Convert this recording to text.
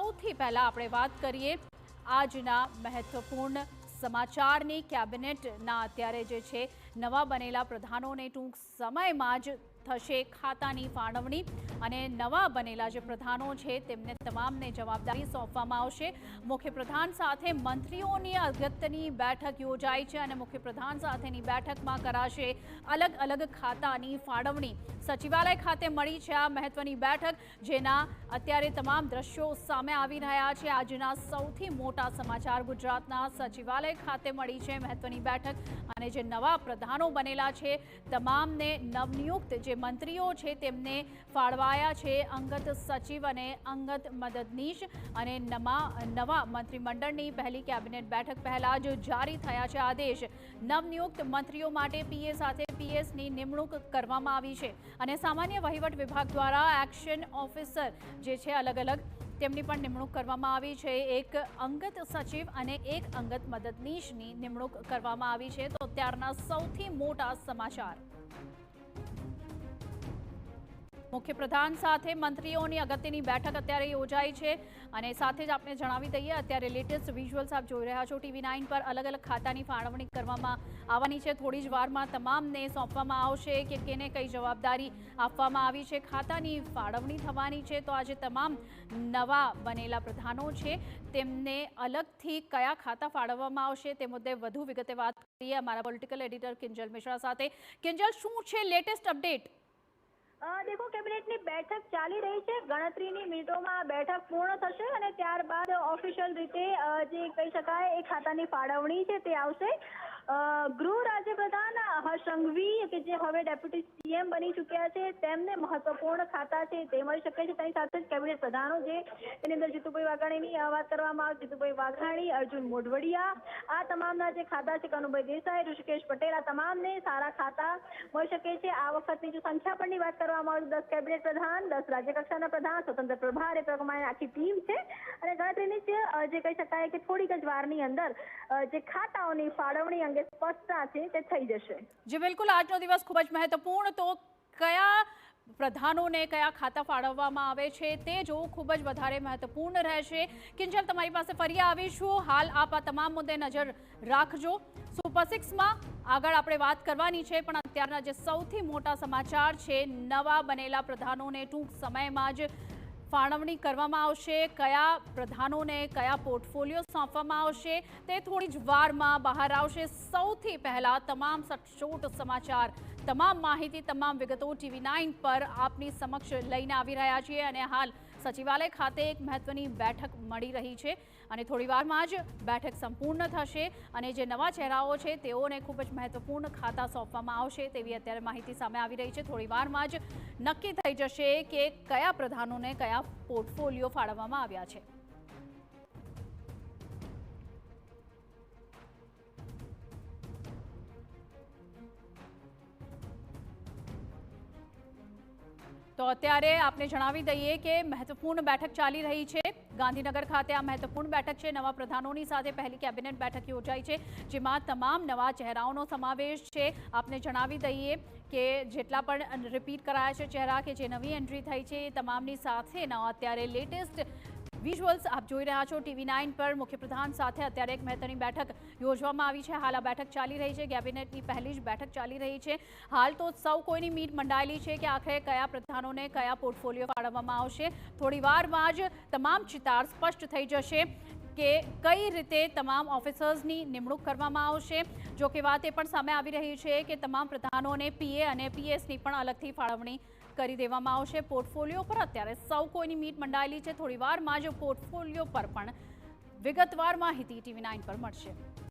સૌથી પહેલા આપણે વાત કરીએ આજના મહત્વપૂર્ણ સમાચારની। કેબિનેટના અત્યારે જે છે નવા બનેલા પ્રધાનોને ટૂંક સમયમાં જ થશે ખાતાની ફાળવણી અને નવા બનેલા જે પ્રધાનો છે તેમને તમામને જવાબદારી સોંપવામાં આવશે। મુખ્યપ્રધાન સાથે મંત્રીઓની અગત્યની બેઠક યોજાઈ છે અને મુખ્યપ્રધાન સાથેની બેઠકમાં કરાશે અલગ અલગ ખાતાની ફાળવણી। સચિવાલય ખાતે મળી છે આ મહત્વની બેઠક, જેના અત્યારે તમામ દ્રશ્યો સામે આવી રહ્યા છે। આજના સૌથી મોટા સમાચાર ગુજરાતના સચિવાલય ખાતે મળી છે મહત્વની બેઠક અને જે નવા પ્રધાનો બનેલા છે તમામને નવનિયુક્ત જે મંત્રીઓ છે તેમને ફાળવાયા છે અંગત સચિવ અને અંગત મદદનીશ અને નવા મંત્રીમંડળની પહેલી કેબિનેટ બેઠક પહેલા જ જારી થયા છે આદેશ। નવનિયુક્ત મંત્રીઓ માટે પીએ સાથે પીએસની નિમણૂક કરવામાં આવી છે અને સામાન્ય વહીવટ વિભાગ દ્વારા એક્શન ઓફિસર જે છે અલગ અલગ તેમની પણ નિમણૂક કરવામાં આવી છે। એક અંગત સચિવ અને એક અંગત મદદનીશની નિમણૂક કરવામાં આવી છે। તો અત્યારના સૌથી મોટા સમાચાર, મુખ્યપ્રધાન સાથે મંત્રીઓની અગત્યની બેઠક અત્યારે યોજાઈ છે અને સાથે જ આપણે જણાવી દઈએ અત્યારે લેટેસ્ટ વિઝ્યુઅલ્સ આપ જોઈ રહ્યા છો TV9 પર। અલગ અલગ ખાતાની ફાળવણી કરવામાં આવવાની છે। થોડી જ વારમાં તમામને સોંપવામાં આવશે કે કેને કઈ જવાબદારી આપવામાં આવી છે। ખાતાની ફાળવણી થવાની છે તો આજે તમામ નવા બનેલા પ્રધાનો છે તેમને અલગથી કયા ખાતા ફાળવવામાં આવશે તે મુદ્દે વધુ વિગતે વાત કરીએ અમારા પોલિટિકલ એડિટર કિંજલ મિશ્રા સાથે। કિંજલ, શું છે લેટેસ્ટ અપડેટ? देखो, कैबिनेट ની બેઠક ચાલી રહી છે। ગણતરીની મિનિટોમાં બેઠક પૂર્ણ થશે અને ત્યારબાદ ઓફિશિયલ રીતે જે કહી શકાય એ ખાતાની ફાળવણી છે તે આવશે। ગૃહ રાજ્યપ્રધાન હર્ષ સંઘવી કે જે હવે ડેપ્યુટી સીએમ બની ચૂક્યા છે તેમને મહત્વપૂર્ણ ખાતા છે તે મળી શકે છે। તેની સાથે જ કેબિનેટ પ્રધાનો છે તેની અંદર જીતુભાઈ વાઘાણીની વાત કરવામાં આવે, જીતુભાઈ વાઘાણી, અર્જુન મોઢવડિયા, આ તમામના જે ખાતા છે, કનુભાઈ દેસાઈ, ઋષિકેશ પટેલ, આ તમામને સારા ખાતા મળી શકે છે। આ વખતની જો સંખ્યા પરની વાત કરવામાં આવે 10 કેબિનેટ પ્રધાન, 10 રાજ્યકક્ષાના પ્રધાન, સ્વતંત્ર પ્રભાર, એ પ્રમાણે આખી ટીમ છે અને ગણતરીની જે કહી શકાય કે થોડીક જ વારની અંદર જે ખાતાઓની ફાળવણી અંગે સ્પષ્ટતા છે તે થઈ જશે। જી બિલકુલ, આજનો દિવસ ખૂબ જ મહત્વપૂર્ણ, તો કયા પ્રધાનોને કયા ખાતા ફાળવવામાં આવે છે તે જોવું ખૂબ જ વધારે મહત્વપૂર્ણ રહેશે। કિંજલ, તમારી પાસે ફરી આવીશું। હાલ આપ આ તમામ મુદ્દે નજર રાખજો। સુપર 6માં આગળ આપણે વાત કરવાની છે પણ અત્યારના જે સૌથી મોટા સમાચાર છે, નવા બનેલા પ્રધાનોને ટૂંક સમયમાં જ ફાળવણી કરવામાં આવશે। કયા પ્રધાનોને કયા પોર્ટફોલિયો સોંપવામાં આવશે તે થોડી જ વારમાં બહાર આવશે। સૌથી પહેલા તમામ સચોટ સમાચાર, તમામ માહિતી, તમામ વિગતો TV9 પર આપની સમક્ષ લઈને આવી રહ્યા છીએ અને હાલ સચિવાલય ખાતે એક મહત્વની બેઠક મળી રહી છે અને થોડી વારમાં જ બેઠક સંપૂર્ણ થશે અને જે નવા ચહેરાઓ છે તેઓને ખૂબ જ મહત્વપૂર્ણ ખાતા સોંપવામાં આવશે તેવી અત્યારે માહિતી સામે આવી રહી છે। થોડી વારમાં જ નક્કી થઈ જશે કે કયા પ્રધાનોને કયા પોર્ટફોલિયો ફાળવવામાં આવ્યા છે। તો અત્યારે આપને જણાવી દઈએ કે મહત્વપૂર્ણ બેઠક ચાલી રહી છે ગાંધીનગર ખાતે। આ મહત્વપૂર્ણ બેઠક છે, નવા પ્રધાનોની સાથે પહેલી કેબિનેટ બેઠક યોજાઈ છે જેમાં તમામ નવા ચહેરાઓનો સમાવેશ છે। આપને જણાવી દઈએ કે જેટલા પણ રિપીટ કરાયા છે ચહેરા કે જે નવી એન્ટ્રી થઈ છે એ તમામની સાથેના અત્યારે લેટેસ્ટ વિઝ્યુઅલ્સ આપ જોઈ રહ્યા છો TV9 પર। મુખ્યપ્રધાન સાથે અત્યારે એક મહત્વની બેઠક યોજવામાં આવી છે। હાલ આ બેઠક ચાલી રહી છે, કેબિનેટની પહેલી જ બેઠક ચાલી રહી છે। હાલ તો સૌ કોઈની મીટ મંડાયેલી છે કે આખરે કયા પ્રધાનોને કયા પોર્ટફોલિયો ફાળવવામાં આવશે। થોડી વારમાં જ તમામ ચિતાર સ્પષ્ટ થઈ જશે કે કઈ રીતે તમામ ઓફિસર્સની નિમણૂક કરવામાં આવશે। જો કે વાત એ પણ સામે આવી રહી છે કે તમામ પ્રધાનોને પીએ અને પીએસની પણ અલગથી ફાળવણી કરી દેવામાં આવશે। પોર્ટફોલિયો પર અત્યારે સૌ કોઈની મીટ મંડાયેલી છે। થોડી વારમાં જ પોર્ટફોલિયો પર પણ વિગતવાર માહિતી TV9 પર મળશે।